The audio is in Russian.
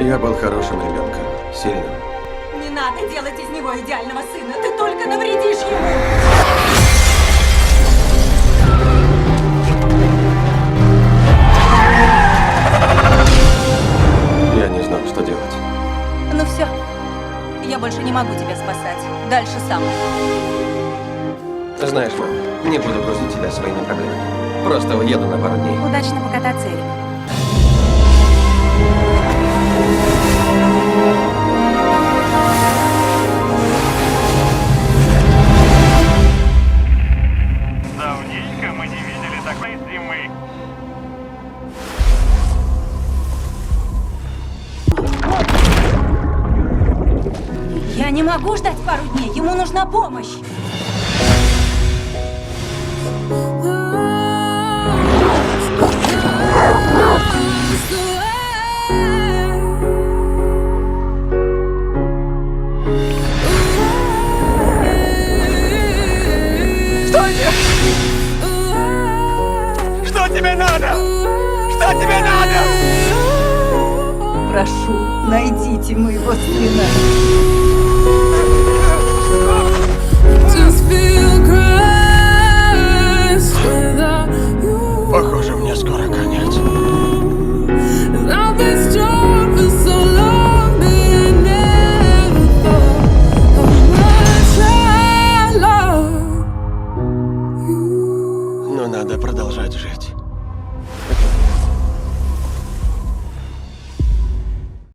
Я был хорошим ребенком, сильным. Не надо делать из него идеального сына. Ты только навредишь ему. Я не знал, что делать. Ну все. Я больше не могу тебя спасать. Дальше сам. Знаешь, мам, не буду грузить тебя своими проблемами. Просто уеду на пару дней. Удачно покататься, Эрик. Давненько мы не видели такой зимы. Я не могу ждать пару дней. Ему нужна помощь. Что тебе надо? Что тебе надо? Прошу, найдите моего сына.